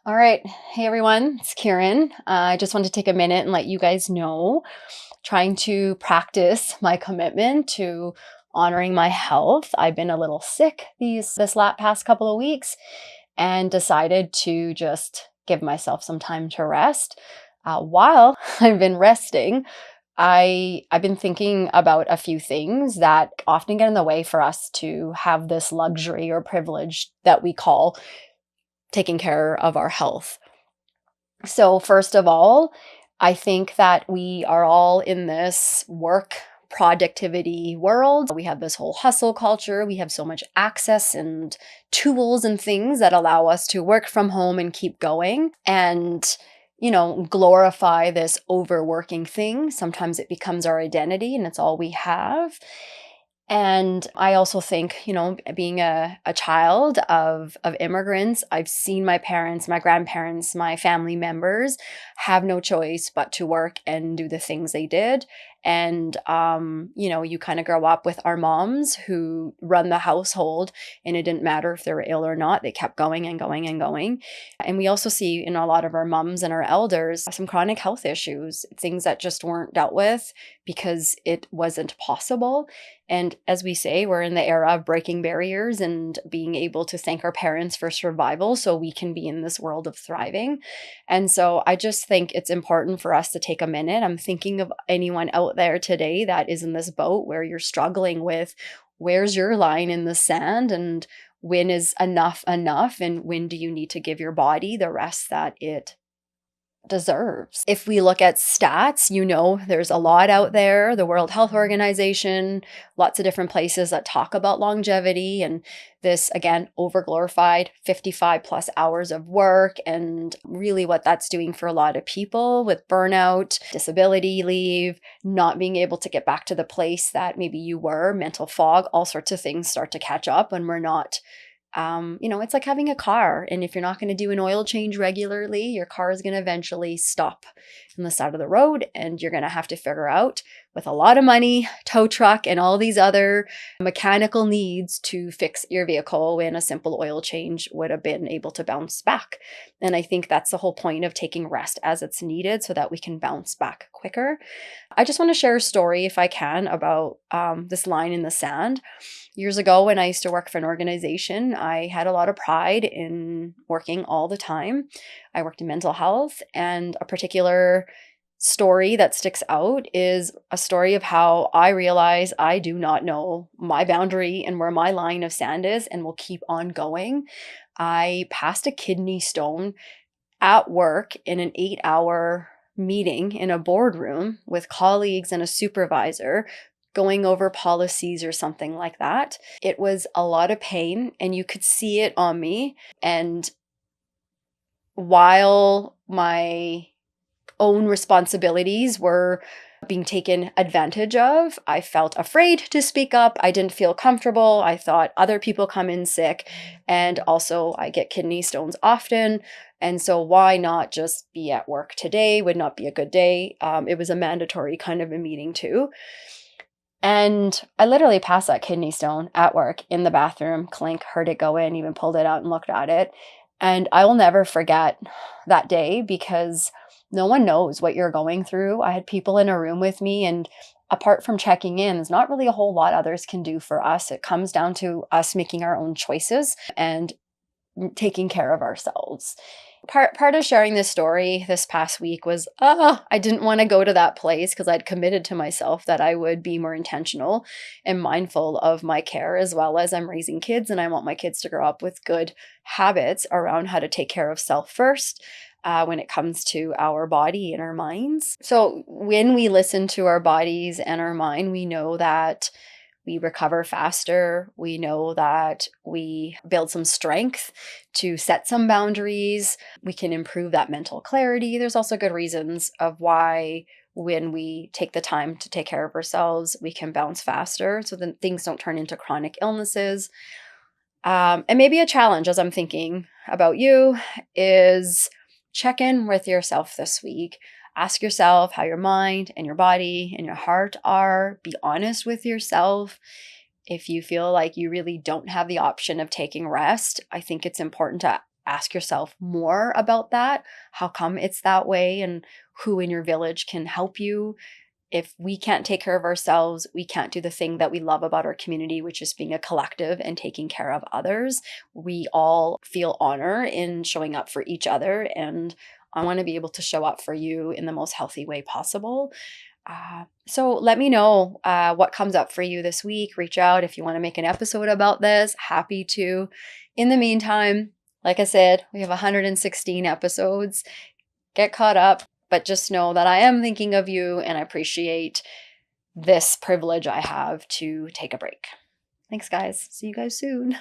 All right. Hey, everyone. It's Karen. I just wanted to take a minute and let you guys know, trying to practice my commitment to honoring my health. I've been a little sick this past couple of weeks and decided to just give myself some time to rest. While I've been resting, I've been thinking about a few things that often get in the way for us to have this luxury or privilege that we call taking care of our health. So, first of all, I think that we are all in this work productivity world. We have this whole hustle culture. We have so much access and tools and things that allow us to work from home and keep going and, glorify this overworking thing. Sometimes it becomes our identity and it's all we have. And I also think, being a child of immigrants, I've seen my parents, my grandparents, my family members have no choice but to work and do the things they did. And, you kind of grow up with our moms who run the household, and it didn't matter if they were ill or not. They kept going and going and going. And we also see in a lot of our moms and our elders some chronic health issues, things that just weren't dealt with because it wasn't possible. And as we say, we're in the era of breaking barriers and being able to thank our parents for survival so we can be in this world of thriving. And so I just think it's important for us to take a minute. I'm thinking of anyone out there today that is in this boat where you're struggling with where's your line in the sand and when is enough and when do you need to give your body the rest that it deserves. If we look at stats, there's a lot out there, the World Health Organization, lots of different places that talk about longevity and this, again, overglorified 55 plus hours of work and really what that's doing for a lot of people with burnout, disability leave, not being able to get back to the place that maybe you were, mental fog, all sorts of things start to catch up when we're not. It's like having a car. And if you're not going to do an oil change regularly, your car is going to eventually stop on the side of the road. And you're going to have to figure out with a lot of money, tow truck, and all these other mechanical needs to fix your vehicle when a simple oil change would have been able to bounce back. And I think that's the whole point of taking rest as it's needed so that we can bounce back quicker. I just want to share a story, if I can, about this line in the sand. Years ago, when I used to work for an organization, I had a lot of pride in working all the time. I worked in mental health, and a particular story that sticks out is a story of how I realize I do not know my boundary and where my line of sand is and will keep on going. I passed a kidney stone at work in an 8-hour meeting in a boardroom with colleagues and a supervisor going over policies or something like that. It was a lot of pain and you could see it on me. And while my own responsibilities were being taken advantage of, I felt afraid to speak up. I didn't feel comfortable. I thought other people come in sick, and also I get kidney stones often. And so why not just be at work today? Would not be a good day. It was a mandatory kind of a meeting too. And I literally passed that kidney stone at work in the bathroom, clink, heard it go in, even pulled it out and looked at it. And I will never forget that day because no one knows what you're going through. I had people in a room with me, and apart from checking in, there's not really a whole lot others can do for us. It comes down to us making our own choices and taking care of ourselves. Part of sharing this story this past week was, I didn't want to go to that place because I'd committed to myself that I would be more intentional and mindful of my care, as well as I'm raising kids and I want my kids to grow up with good habits around how to take care of self first when it comes to our body and our minds. So when we listen to our bodies and our mind, we know that we recover faster. We know that we build some strength to set some boundaries. We can improve that mental clarity. There's also good reasons of why when we take the time to take care of ourselves, we can bounce faster so then things don't turn into chronic illnesses. And maybe a challenge as I'm thinking about you is check in with yourself this week. Ask yourself how your mind and your body and your heart are. Be honest with yourself. If you feel like you really don't have the option of taking rest, I think it's important to ask yourself more about that. How come it's that way, and who in your village can help you? If we can't take care of ourselves, we can't do the thing that we love about our community, which is being a collective and taking care of others. We all feel honor in showing up for each other, and I want to be able to show up for you in the most healthy way possible. So let me know what comes up for you this week. Reach out if you want to make an episode about this. Happy to. In the meantime, like I said, we have 116 episodes. Get caught up, but just know that I am thinking of you and I appreciate this privilege I have to take a break. Thanks, guys. See you guys soon.